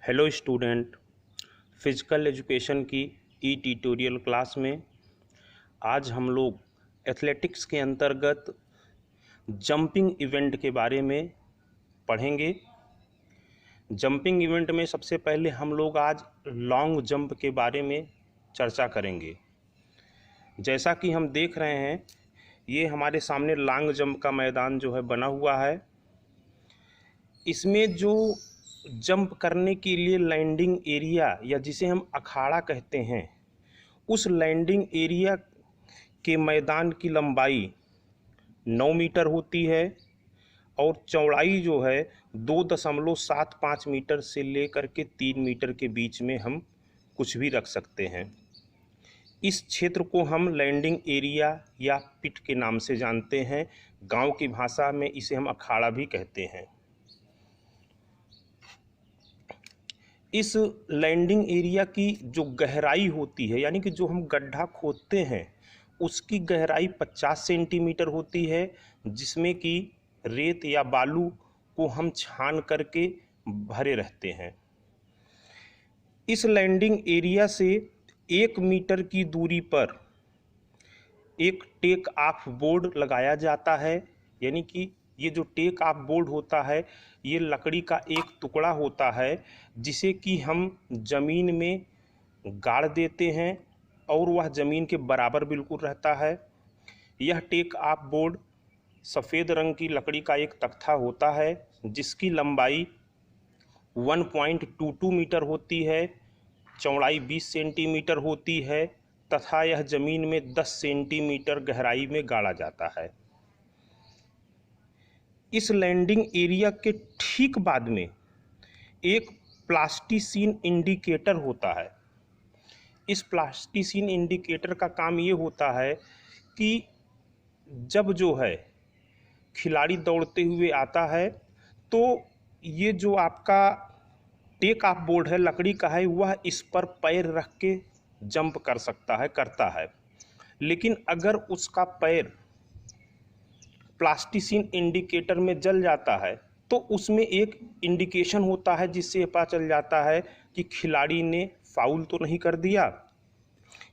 Hello student, physical education की ई tutorial class में आज हम लोग एथलेटिक्स के अंतर्गत जंपिंग इवेंट के बारे में पढ़ेंगे। जंपिंग इवेंट में सबसे पहले हम लोग आज लॉन्ग जंप के बारे में चर्चा करेंगे। जैसा कि हम देख रहे हैं, ये हमारे सामने लॉन्ग जंप का मैदान जो है बना हुआ है। इसमें जो जंप करने के लिए लैंडिंग एरिया या जिसे हम अखाड़ा कहते हैं, उस लैंडिंग एरिया के मैदान की लंबाई 9 मीटर होती है और चौड़ाई जो है 2.75 मीटर से लेकर के 3 मीटर के बीच में हम कुछ भी रख सकते हैं। इस क्षेत्र को हम लैंडिंग एरिया या पिट के नाम से जानते हैं। गांव की भाषा में इसे हम अखाड़ा भी कहते हैं। इस लैंडिंग एरिया की जो गहराई होती है, यानी कि जो हम गड्ढा खोदते हैं, उसकी गहराई 50 सेंटीमीटर होती है, जिसमें कि रेत या बालू को हम छान करके भरे रहते हैं। इस लैंडिंग एरिया से 1 मीटर की दूरी पर एक टेक ऑफ बोर्ड लगाया जाता है। यानी कि ये जो टेक ऑफ बोर्ड होता है, ये लकड़ी का एक टुकड़ा होता है जिसे कि हम ज़मीन में गाड़ देते हैं और वह ज़मीन के बराबर बिल्कुल रहता है। यह टेक ऑफ बोर्ड सफ़ेद रंग की लकड़ी का एक तख्ता होता है जिसकी लंबाई 1.22 मीटर होती है, चौड़ाई 20 सेंटीमीटर होती है तथा यह ज़मीन में 10 सेंटीमीटर गहराई में गाड़ा जाता है। इस लैंडिंग एरिया के ठीक बाद में एक प्लास्टिसिन इंडिकेटर होता है। इस प्लास्टिसिन इंडिकेटर का काम ये होता है कि जब जो है खिलाड़ी दौड़ते हुए आता है तो ये जो आपका टेक ऑफ बोर्ड है, लकड़ी का है, वह इस पर पैर रख के जंप कर सकता है, करता है। लेकिन अगर उसका पैर प्लास्टिसिन इंडिकेटर में जल जाता है तो उसमें एक इंडिकेशन होता है जिससे पता चल जाता है कि खिलाड़ी ने फाउल तो नहीं कर दिया,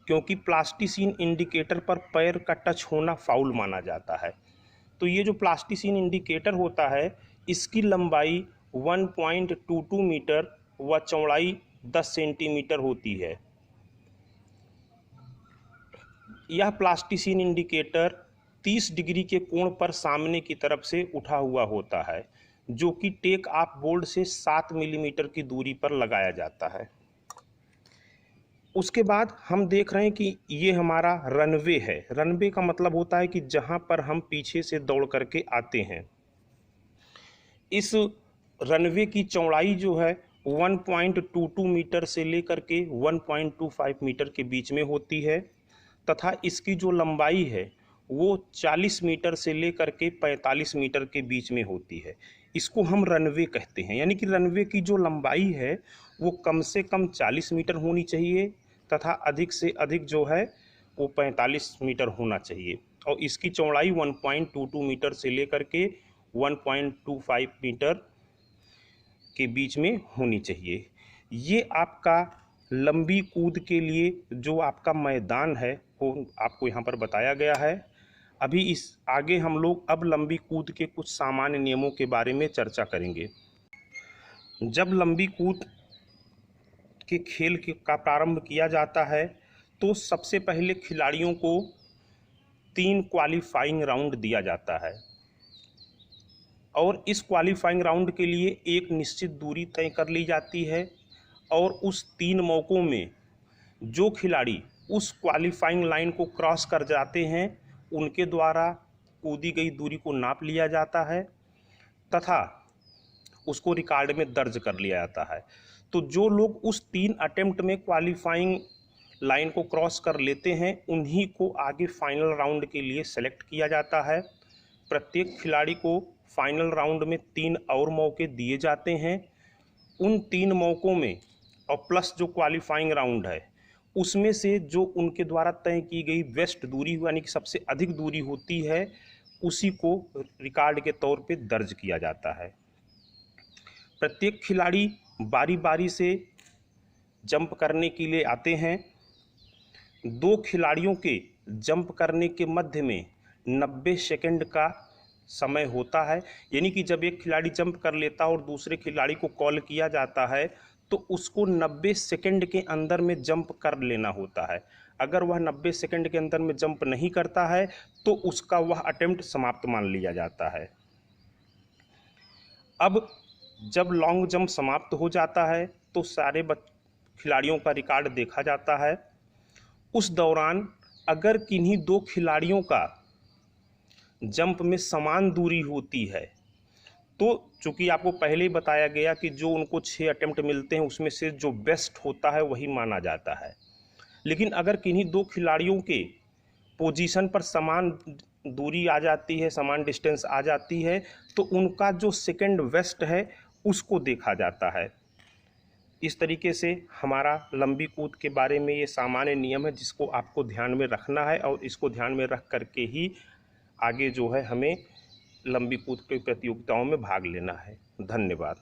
क्योंकि प्लास्टिसिन इंडिकेटर पर पैर का टच होना फाउल माना जाता है। तो ये जो प्लास्टिसिन इंडिकेटर होता है, इसकी लंबाई 1.22 मीटर व चौड़ाई 10 सेंटीमीटर होती है। यह प्लास्टिसिन इंडिकेटर 30 डिग्री के कोण पर सामने की तरफ से उठा हुआ होता है, जो कि टेक ऑफ बोर्ड से 7 मिलीमीटर की दूरी पर लगाया जाता है। उसके बाद हम देख रहे हैं कि ये हमारा रनवे है। रनवे का मतलब होता है कि जहां पर हम पीछे से दौड़ करके आते हैं। इस रनवे की चौड़ाई जो है 1.22 मीटर से लेकर के 1.25 मीटर के बीच में होती है तथा इसकी जो लंबाई है वो 40 मीटर से लेकर के 45 मीटर के बीच में होती है। इसको हम रनवे कहते हैं। यानी कि रनवे की जो लंबाई है वो कम से कम 40 मीटर होनी चाहिए तथा अधिक से अधिक जो है वो 45 मीटर होना चाहिए, और इसकी चौड़ाई 1.22 मीटर से लेकर के 1.25 मीटर के बीच में होनी चाहिए। ये आपका लंबी कूद के लिए जो आपका मैदान है वो आपको यहाँ पर बताया गया है। अभी इस आगे हम लोग अब लंबी कूद के कुछ सामान्य नियमों के बारे में चर्चा करेंगे। जब लंबी कूद के खेल का प्रारंभ किया जाता है तो सबसे पहले खिलाड़ियों को 3 क्वालिफाइंग राउंड दिया जाता है और इस क्वालिफाइंग राउंड के लिए एक निश्चित दूरी तय कर ली जाती है, और उस 3 मौकों में जो खिलाड़ी उस क्वालिफाइंग लाइन को क्रॉस कर जाते हैं उनके द्वारा कूदी गई दूरी को नाप लिया जाता है तथा उसको रिकॉर्ड में दर्ज कर लिया जाता है। तो जो लोग उस 3 अटेम्प्ट में क्वालिफाइंग लाइन को क्रॉस कर लेते हैं उन्हीं को आगे फाइनल राउंड के लिए सेलेक्ट किया जाता है। प्रत्येक खिलाड़ी को फाइनल राउंड में 3 और मौके दिए जाते हैं। उन 3 मौकों में और प्लस जो क्वालिफाइंग राउंड है उसमें से जो उनके द्वारा तय की गई बेस्ट दूरी यानी कि सबसे अधिक दूरी होती है उसी को रिकॉर्ड के तौर पे दर्ज किया जाता है। प्रत्येक खिलाड़ी बारी बारी से जंप करने के लिए आते हैं। 2 खिलाड़ियों के जंप करने के मध्य में 90 सेकंड का समय होता है, यानी कि जब एक खिलाड़ी जंप कर लेता है और दूसरे खिलाड़ी को कॉल किया जाता है तो उसको 90 सेकंड के अंदर में जंप कर लेना होता है। अगर वह 90 सेकंड के अंदर में जंप नहीं करता है तो उसका वह अटेम्प्ट समाप्त मान लिया जाता है। अब जब लॉन्ग जंप समाप्त हो जाता है तो सारे खिलाड़ियों का रिकॉर्ड देखा जाता है। उस दौरान अगर किन्हीं 2 खिलाड़ियों का जंप में समान दूरी होती है तो चूंकि आपको पहले ही बताया गया कि जो उनको 6 अटेम्प्ट मिलते हैं उसमें से जो बेस्ट होता है वही माना जाता है। लेकिन अगर किन्हीं 2 खिलाड़ियों के पोजीशन पर समान दूरी आ जाती है, समान डिस्टेंस आ जाती है, तो उनका जो सेकंड बेस्ट है उसको देखा जाता है। इस तरीके से हमारा लंबी कूद के बारे में ये सामान्य नियम है जिसको आपको ध्यान में रखना है और इसको ध्यान में रख करके ही आगे जो है हमें लंबी कूद की प्रतियोगिताओं में भाग लेना है। धन्यवाद।